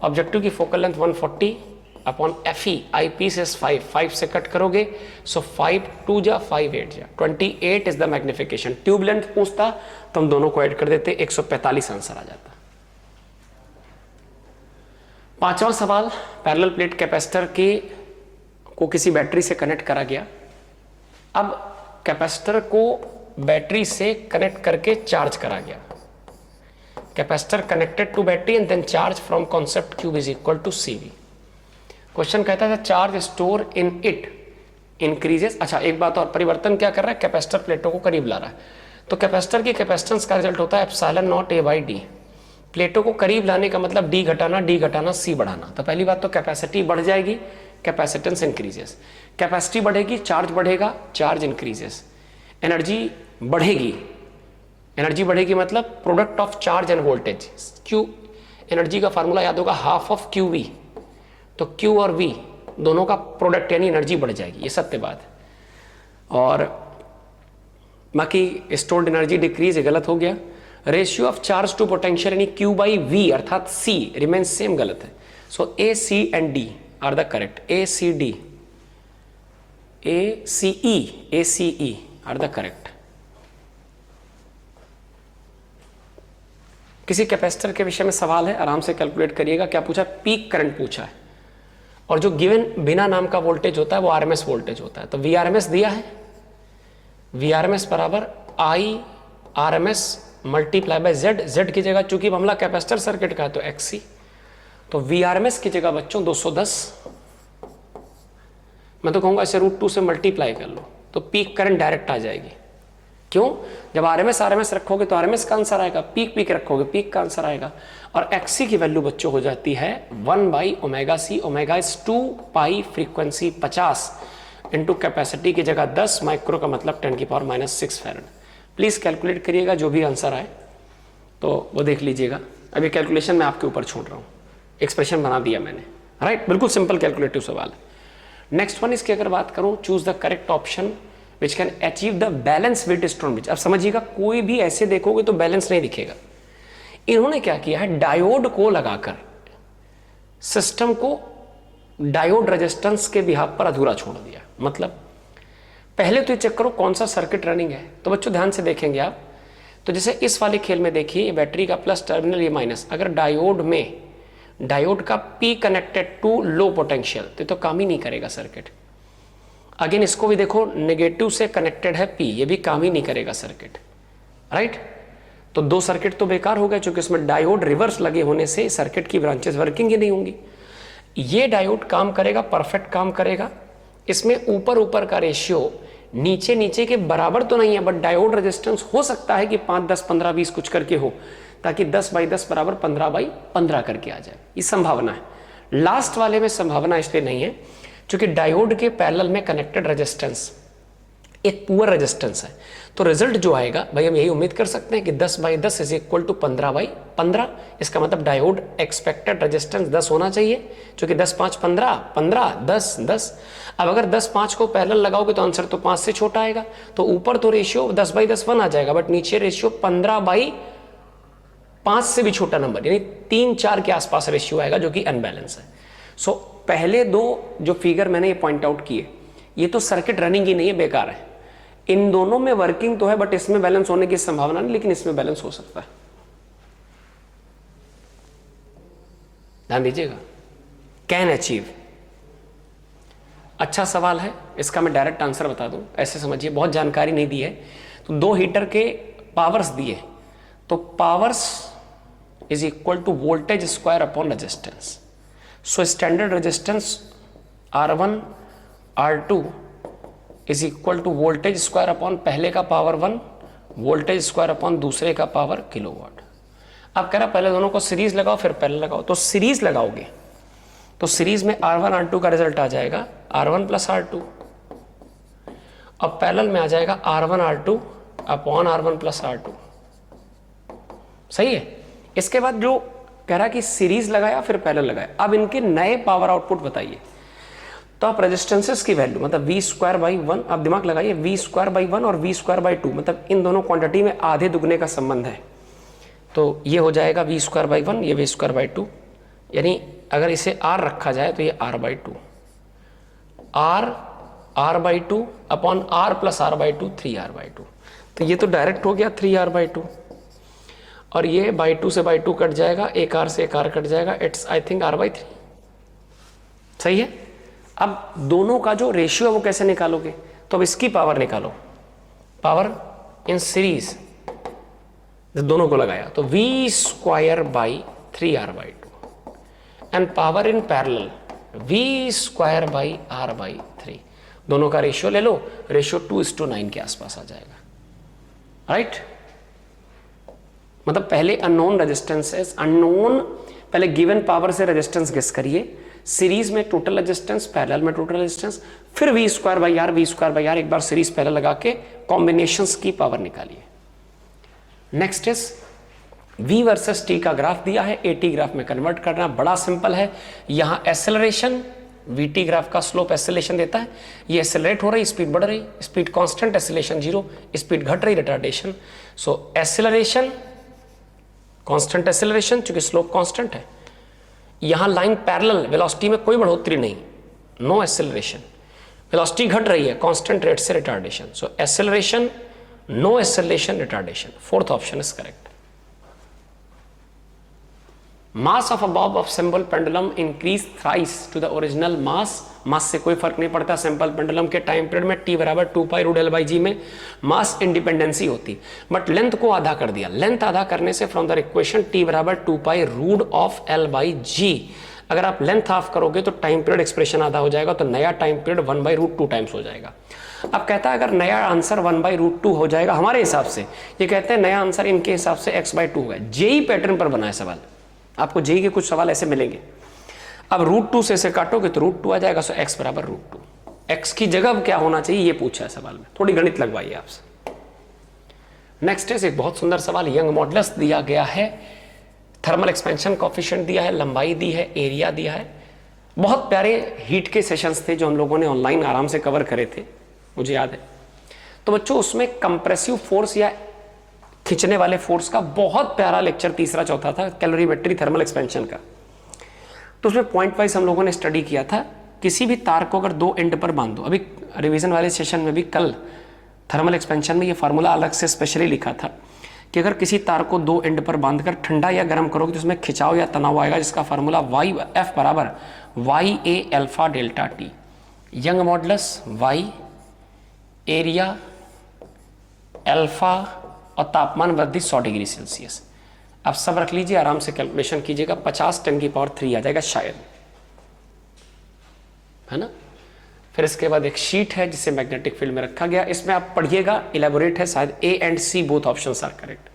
A: ऑब्जेक्टिव की focal length 140/FE, eyepiece is 5 से कट करोगे, सो 5 2 जा 5 8 जा 28 is the magnification. Tube length पूछता तो हम दोनों को ऐड कर देते, 145 आंसर आ जाता। 5वां सवाल, पैरेलल प्लेट कैपेसिटर को किसी बैटरी से कनेक्ट करा गया। अब कैपेसिटर को बैटरी से कनेक्ट करके चार्ज करा गया। Capacitor connected to battery and then charge from concept Q is equal to CV। Question कहता है charge store in it increases. अच्छा, एक बात और, परिवर्तन क्या कर रहा है, कैपेसिटर प्लेटों को करीब ला रहा है। तो कैपेसिटर की कैपेसिटेंस का रिजल्ट होता है ε0A/d। प्लेटों को करीब लाने का मतलब d घटाना C बढ़ाना। तो पहली बात तो कैपेसिटी बढ़ जाएगी, कैपेसिटेंस इंक्रीजेस। कैपेसिटी बढ़ेगी, चार्ज बढ़ेगा, चार्ज इंक्रीजेस। एनर्जी बढ़ेगी मतलब product of charge end voltage. Q energy का फार्मूला याद होगा, हाफ ऑफ QV। तो Q और V दोनों का प्रोडक्ट यानी एनर्जी बढ़ जाएगी, ये सत्य बात है। और बाकी स्टोर्ड एनर्जी डिक्रीज, गलत हो गया। Ratio of charge to potential यानी Q/V अर्थात C रिमेन्स सेम, गलत है। So A, C and D are the correct. ACE are the correct. किसी कैपेसिटर के विषय में सवाल है, आराम से कैलकुलेट करिएगा। क्या पूछा? पीक करंट पूछा है, और जो गिवन बिना नाम का वोल्टेज होता है वो आरएमएस वोल्टेज होता है। तो वी आरएमएस दिया है, वी आरएमएस बराबर I RMS multiply by Z. Z की जगह चूंकि मामला कैपेसिटर सर्किट का है तो एक्सी, तो वी आरएमएस की जगह बच्चों 210, मैं तो कहूंगा इसे √2 से मल्टीप्लाई कर लो तो पीक करंट डायरेक्ट आ जाएगी। क्यों? जब आरएमएस आरएमएस रखोगे तो आरएमएस का आंसर आएगा, पीक पीक रखोगे पीक का आंसर आएगा। और एक्सी की वैल्यू बच्चों हो जाती है 1/ω/c। Omega is 2 pi, frequency 50 into capacity की जगह 10, माइक्रो का मतलब 10⁻⁻6 फैराड। प्लीज कैलकुलेट करिएगा, जो भी आंसर आए तो वो देख लीजिएगा। अभी कैलकुलेशन मैं आपके ऊपर छोड़ रहा हूँ, एक्सप्रेशन बना दिया मैंने, राइट? बिल्कुल सिंपल कैलकुलेटिव सवाल है। नेक्स्ट वन, इसकी अगर बात करूं, choose the correct option which can achieve the balance with stone bridge. अब समझिएगा, कोई भी ऐसे देखोगे तो बैलेंस नहीं दिखेगा। इन्होंने क्या किया है, डायोड को लगाकर सिस्टम को डायोड रेजिस्टेंस के बिहाफ पर अधूरा छोड़ दिया। मतलब पहले तो ये चेक करो कौन सा सर्किट रनिंग है। तो बच्चों ध्यान से देखेंगे आप, तो जैसे इस वाले खेल में देखिए, ये बैटरी का प्लस टर्मिनल, ये माइनस। अगर डायोड का P connected to low potential तो काम ही नहीं करेगा सर्किट। अगेन इसको भी देखो, नेगेटिव से कनेक्टेड है P, ये भी काम ही नहीं करेगा सर्किट, राइट? तो दो सर्किट तो बेकार हो गए, क्योंकि इसमें डायोड रिवर्स लगे होने से सर्किट की ब्रांचेस वर्किंग ही नहीं होंगी। ये डायोड काम करेगा, परफेक्ट काम करेगा। इसमें ऊपर ऊपर का रेशियो नीचे नीचे के बराबर तो नहीं है, बट डायोड रेजिस्टेंस हो सकता है कि 5, 10, 15, 20 कुछ करके हो, ताकि 10/10 बराबर 15/15 करके आ जाए। ये संभावना है। लास्ट वाले में संभावना इसलिए नहीं है क्योंकि डायोड के पैरेलल में कनेक्टेड रेजिस्टेंस एक पुअर रेजिस्टेंस है। तो रिजल्ट जो आएगा भाई, हम यही उम्मीद कर सकते हैं कि 10/10 इज इक्वल टू 15/15। इसका मतलब डायोड एक्सपेक्टेड रेजिस्टेंस 10 होना चाहिए, क्योंकि 10, 5, 15, 15, 10, 10। अब अगर 10, 5 को पैरेलल लगाओगे तो आंसर तो 5 से छोटा आएगा। तो ऊपर तो रेशियो 10/10 1 आ जाएगा, बट नीचे रेशियो 15/5 से भी छोटा नंबर, यानी 3, 4 के आसपास रेशियो आएगा, जो कि अनबैलेंस है। सो पहले दो जो फिगर मैंने ये पॉइंट आउट किए, ये तो सर्किट रनिंग ही नहीं है, बेकार है। इन दोनों में वर्किंग तो है, बट इसमें बैलेंस होने की संभावना नहीं, लेकिन इसमें बैलेंस हो सकता है। ध्यान दीजिएगा, कैन अचीव। अच्छा सवाल है, इसका मैं डायरेक्ट आंसर बता दूं, ऐसे समझिए, बहुत जानकारी नहीं दी है। तो दो हीटर के पावर्स दिए, तो powers is equal to voltage square upon resistance. So standard resistance R1 R2 is equal to voltage square upon पहले का पावर 1, वोल्टेज स्क्वायर अपॉन दूसरे का पावर किलोवाट। अब कह रहा पहले दोनों को सीरीज लगाओ फिर पैरेलल लगाओ। तो सीरीज लगाओगे तो सीरीज में R1 R2 का रिजल्ट आ जाएगा R1 प्लस R2। अब पैरेलल में आ जाएगा R1 R2 upon R1 plus R2। सही है। इसके बाद जो कह रहा कि सीरीज लगाया फिर पैरेलल लगाया। अब इनके नए पावर आउटपुट बताइए। तो आप रेजिस्टेंसेस की वैल्यू मतलब V²/1, आप दिमाग लगाइए, V²/1 और V²/2, मतलब इन दोनों क्वांटिटी में आधे दुगने का संबंध है। तो ये हो जाएगा V²/1, ये V²/2, यानी अगर इसे R रखा जाए तो ये R/2, R/2 upon R plus R/2, 3R/2। तो ये तो डायरेक्ट हो गया 3R/2, और ये by 2 से by 2 कट जाएगा, एक R से एक R कट जाएगा, इट्स आई थिंक R/3। सही है। अब दोनों का जो रेशियो है वो कैसे निकालोगे? तो अब इसकी पावर निकालो, पावर इन सीरीज दोनों को लगाया तो V²/3R/2 and power in parallel V²/R/3। दोनों का रेशियो ले लो, रेशियो 2:9 के आसपास आ जाएगा, राइट? मतलब पहले अननोन रेजिस्टेंसेस, अननोन पहले गिवन पावर से रेजिस्टेंस गेस करिए, सीरीज में टोटल रेजिस्टेंस, पैरेलल में टोटल रेजिस्टेंस, फिर V²/R एक बार सीरीज पैरेलल लगा के कॉम्बिनेशंस की पावर निकालिए। Next is V versus T का ग्राफ दिया है, AT ग्राफ में कन्वर्ट करना बड़ा सिंपल है। यहां एक्सेलरेशन VT ग्राफ का स्लोप एक्सेलरेशन देता है, ये एक्सेलरेट हो रही, स्पीड बढ़ रही, स्पीड कांस्टेंट, एक्सेलरेशन 0, स्पीड घट रही, retardation. So acceleration constant acceleration, चूंकि स्लोप कांस्टेंट है। यहां लाइन पैरेलल, वेलोसिटी में कोई बढ़ोतरी नहीं, नो एक्सेलरेशन, वेलोसिटी घट रही है कांस्टेंट रेट से, retardation. So acceleration, no acceleration, retardation. Fourth option is correct. Mass of a bob of simple pendulum increase thrice to the original mass. Mass से कोई फर्क नहीं पड़ता सिंपल पेंडुलम के टाइम पीरियड में, टी बराबर 2π√L/g में मास इंडिपेंडेंसी होती, बट लेंथ को आधा कर दिया। लेंथ आधा करने से फ्रॉम द इक्वेशन टी बराबर 2π√L/g, अगर आप लेंथ हाफ करोगे तो टाइम पीरियड एक्सप्रेशन आधा हो जाएगा, तो नया टाइम पीरियड 1/√2 टाइम्स हो जाएगा। अब कहता है अगर नया आंसर 1/√2 हो जाएगा हमारे हिसाब से, ये कहते हैं नया आंसर इनके हिसाब से x/2 होगा। जेई पैटर्न पर बना है सवाल, आपको जेई के कुछ सवाल ऐसे मिलेंगे। अब √2 से इसे काटोगे तो √2 आ जाएगा, सो x बराबर √2। x की जगह क्या होना चाहिए ये पूछा है सवाल में, थोड़ी गणित लगवाइए आपसे। नेक्स्ट है एक बहुत सुंदर सवाल, यंग मॉडुलस दिया गया है, थर्मल एक्सपेंशन कोएफिशिएंट दिया है, लंबाई दी है, एरिया दिया है। बहुत प्यारे हीट के सेशंस थे जो हम लोगों ने ऑनलाइन आराम से कवर करे थे, मुझे याद है। तो बच्चों उसमें कंप्रेसिव फोर्स या खींचने वाले फोर्स का बहुत प्यारा लेक्चर तीसरा चौथा था, कैलोरीमेट्री थर्मल एक्सपेंशन का। तो उसमें पॉइंट वाइज हम लोगों ने स्टडी किया था। किसी भी तार को अगर दो एंड पर बांध दो, अभी रिवीजन वाले सेशन में भी कल थर्मल एक्सपेंशन में ये फार्मूला अलग से स्पेशली लिखा था कि अगर किसी तार को दो एंड पर बांधकर ठंडा या गर्म करोगे तो उसमें खिंचाव या तनाव आएगा, जिसका फार्मूला YF बराबर YA∝ young modulus Y, area, alpha और तापमान वृद्धि 100 डिग्री सेल्सियस। आप सब रख लीजिए, आराम से कैलकुलेशन कीजिएगा, 50 × 10³ आ जाएगा शायद, है ना। फिर इसके बाद एक शीट है जिसे मैग्नेटिक फील्ड में रखा गया, इसमें आप पढ़िएगा, इलेबोरेट है, शायद A and C both options are correct.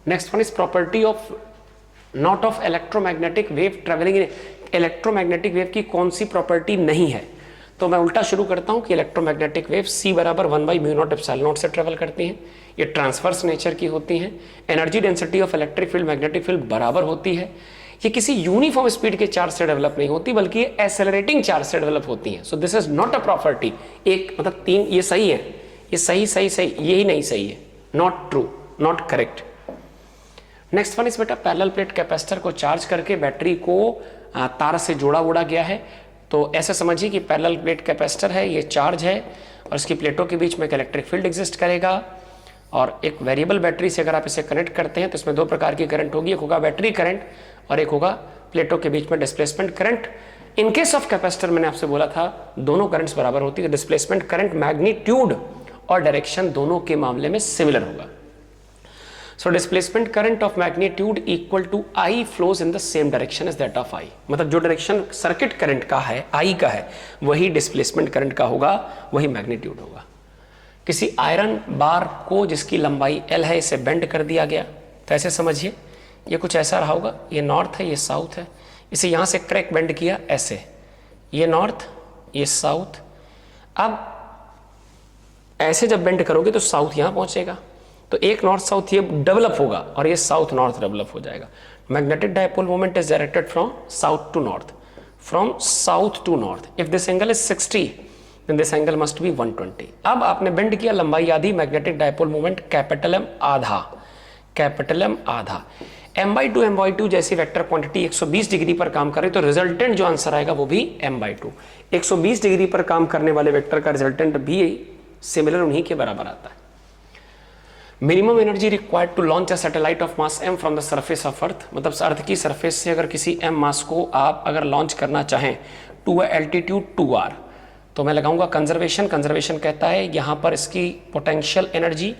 A: Next one is property of not of electromagnetic wave travelling in. Electromagnetic wave की कौन सी प्रॉपर्टी नहीं है, तो मैं उल्टा शुरू करता हूं कि इलेक्ट्रोमैग्नेटिक वेव C बराबर 1/μ0ε0 से ट्रेवल करती हैं, ये ट्रांसवर्स नेचर की होती हैं, energy density of electric field magnetic field बराबर होती है, ये किसी यूनिफॉर्म स्पीड के चार्ज से डेवलप नहीं होती बल्कि ये एक्सेलरेटिंग चार्ज से डेवलप होती हैं। So this is not a property. एक मतलब 3 ये सही है, ये सही सही सही, यही नहीं सही है, not true, not correct. Next one इस बेटा पैरेलल प्लेट कैपेसिटर को चार्ज करके बैटरी को तार से जोड़ा गया है। तो ऐसे समझिए कि पैरेलल प्लेट कैपेसिटर है, ये चार्ज है और इसकी प्लेटों के बीच में एक इलेक्ट्रिक फील्ड एग्जिस्ट करेगा, और एक वेरिएबल बैटरी से अगर आप इसे कनेक्ट करते हैं तो इसमें 2 प्रकार की करंट होगी, एक होगा बैटरी करंट और एक होगा प्लेटों के बीच में displacement current. In case of capacitor मैंने आपसे बोला था दोनों करंट्स बराबर होती है, डिस्प्लेसमेंट करंट मैग्नीट्यूड और डायरेक्शन दोनों के मामले में सिमिलर होगा। So displacement current of magnitude equal to I flows in the same direction as that of I। मतलब जो डायरेक्शन सर्किट करंट का है, I का है, वही डिस्प्लेसमेंट करंट का होगा, वही मैग्नीट्यूड होगा। किसी आयरन बार को जिसकी लंबाई L है इसे बेंड कर दिया गया, तो ऐसे समझिए ये कुछ ऐसा रहा होगा, ये नॉर्थ है, ये साउथ है, इसे यहाँ से क्रैक बेंड किया ऐसे, ये नॉर्थ ये साउथ। अब ऐसे जब बेंड करोगे तो साउथ यहाँ पहुँचेगा, तो एक नॉर्थ साउथ ये डेवलप होगा और ये साउथ नॉर्थ डेवलप हो जाएगा। Magnetic dipole moment is directed from south to north, from south to north. If this angle is 60 then this angle must be 120। अब आपने बेंड किया, लंबाई आधी, magnetic dipole moment capital M आधा, capital M आधा। m/2 m/2 जैसी vector quantity 120 degree पर काम करे तो रिजल्टेंट जो आंसर आएगा वो भी m/2। 120 डिग्री पर काम करने वाले वेक्टर का रिजल्टेंट भी सिमिलर उन्हीं के बराबर आता है। Minimum energy required to launch a satellite of mass m from the surface of earth, मतलब अर्थ की सरफेस से अगर किसी m मास को आप अगर लॉन्च करना चाहें टू अ एल्टीट्यूड 2r, तो मैं लगाऊंगा कंजर्वेशन। कंजर्वेशन कहता है यहाँ पर इसकी पोटेंशियल एनर्जी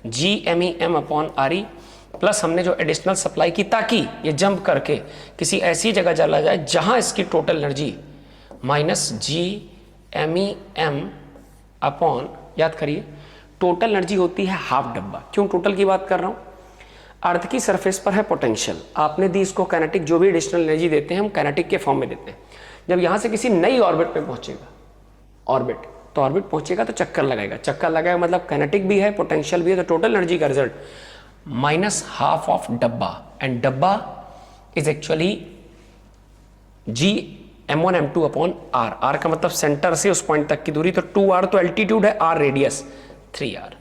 A: Gmem/re प्लस हमने जो एडिशनल सप्लाई की ताकि ये जंप करके किसी ऐसी जगह चला जाए जहाँ इसकी टोटल एनर्जी -Gmem अपॉन, याद करिए टोटल एनर्जी होती है हाफ डब्बा। क्यों टोटल की बात कर रहा हूँ, अर्थ की सरफेस पर है पोटेंशियल, आपने दी इसको काइनेटिक, जो भी एडिशनल एनर्जी देते हैं हम काइनेटिक के फॉर्म में देते हैं। जब यहाँ से किसी नई ऑर्बिट पे पहुंचेगा, ऑर्बिट तो ऑर्बिट पहुंचेगा तो चक्कर लगाएगा, चक्कर लगाएगा मतलब काइनेटिक भी है पोटेंशियल भी है, तो टोटल एनर्जी का रिजल्ट -½ ऑफ डब्बा, एंड डब्बा is actually Gm1m2 upon r। r का मतलब सेंटर से उस पॉइंट तक की दूरी, तो 2r तो एल्टीट्यूड है, r रेडियस 3r,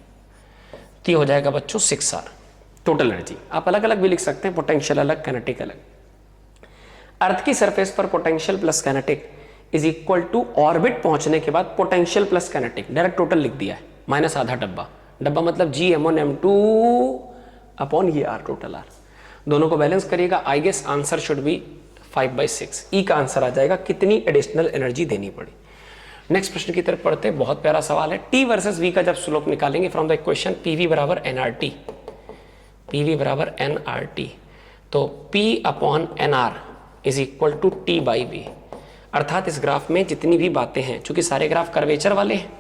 A: तो ये हो जाएगा बच्चों 6r टोटल एनर्जी। आप अलग अलग भी लिख सकते हैं, पोटेंशियल अलग काइनेटिक अलग। अर्थ की सरफेस पर potential plus kinetic is equal to orbit पहुंचने के बाद potential plus kinetic, direct total लिख दिया है, -½ डब्बा, डब्बा मतलब Gm1m2 अपॉन ये r टोटल r। दोनों को बैलेंस करिएगा। I guess answer should be 5/6। E का आंसर आ जाएगा कितनी एडिशनल एनर्जी देनी पड़ी। नेक्स्ट प्रश्न की तरफ पढ़ते हैं, बहुत प्यारा सवाल है। टी वर्सेस वी का जब स्लोप निकालेंगे फ्रॉम द इक्वेशन पीवी बराबर एनआरटी, पीवी बराबर एनआरटी, तो P upon NR is equal to T by V. अर्थात इस ग्राफ में जितनी भी बातें हैं, चूंकि सारे ग्राफ कर्वेचर वाले हैं,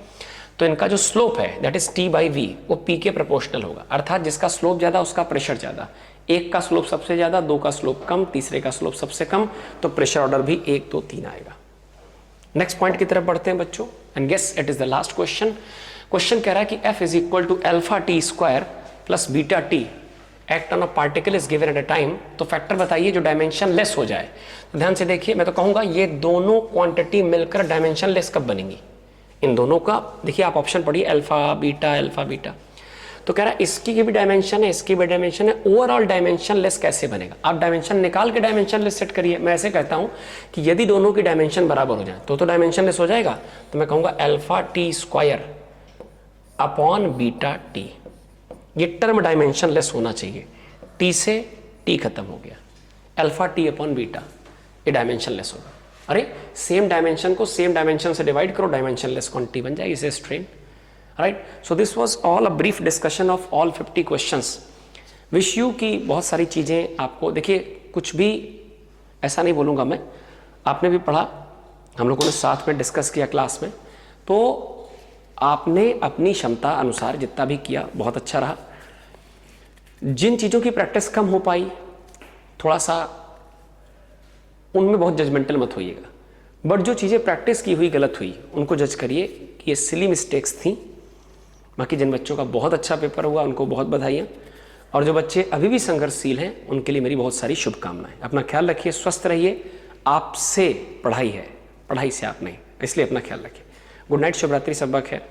A: तो इनका जो स्लोप है that is T by V, वो पी के प्रोपोर्शनल होगा। अर्थात जिसका स्लोप ज़्यादा उसका प्रेशर ज़्यादा। एक का स्लोप सबसे ज़्यादा, दो का स्लोप कम, तीसरे का स्लोप सबसे कम, तो प्रेशर ऑर्डर भी 1 2 3 आएगा। नेक्स्ट पॉइंट की तरफ बढ़ते हैं बच्चों, and guess it is the last question. Question कह रहा है कि F is equal to alpha T square plus beta T act on a particle is given at a time. तो फैक्टर बताइए जो डायमेंशन लेस हो जाए। तो ध्यान से देखिए, मैं तो कहूंगा ये दोनों क्वांटिटी मिलकर डायमेंशन लेस कब बनेंगी, इन दोनों का। देखिए आप ऑप्शन पढ़िए, अल्फा बीटा। तो कह रहा है इसकी भी डायमेंशन है, इसकी भी डायमेंशन है, ओवरऑल डायमेंशन लेस कैसे बनेगा। आप डायमेंशन निकाल के डायमेंशन लेस सेट करिए। मैं ऐसे कहता हूं कि यदि दोनों की डायमेंशन बराबर हो जाए तो डायमेंशन लेस हो जाएगा। तो मैं कहूंगा alpha T square upon beta T, ये टर्म डायमेंशन लेस होना चाहिए। टी से टी खत्म हो गया, अल्फा टी अपॉन बीटा, ये डायमेंशन लेस होगा। अरे सेम डायमेंशन को सेम डायमेंशन से डिवाइड करो, डायमेंशन लेस क्वांटिटी बन जाएगी, इसे strain. Right, so this was all a brief discussion of all 50 questions. Wish you की बहुत सारी चीज़ें आपको, देखिए कुछ भी ऐसा नहीं बोलूँगा मैं, आपने भी पढ़ा, हम लोगों ने साथ में डिस्कस किया क्लास में, तो आपने अपनी क्षमता अनुसार जितना भी किया बहुत अच्छा रहा। जिन चीज़ों की प्रैक्टिस कम हो पाई, थोड़ा सा उनमें बहुत जजमेंटल मत होइएगा, बट जो चीज़ें प्रैक्टिस की हुई गलत हुई उनको जज करिए कि ये सिली मिस्टेक्स थी। बाकी जिन बच्चों का बहुत अच्छा पेपर हुआ उनको बहुत बधाइयाँ, और जो बच्चे अभी भी संघर्षशील हैं उनके लिए मेरी बहुत सारी शुभकामनाएं। अपना ख्याल रखिए, स्वस्थ रहिए। आपसे पढ़ाई है, पढ़ाई से आप नहीं, इसलिए अपना ख्याल रखिए। गुड नाइट, शुभ रात्रि, सब है।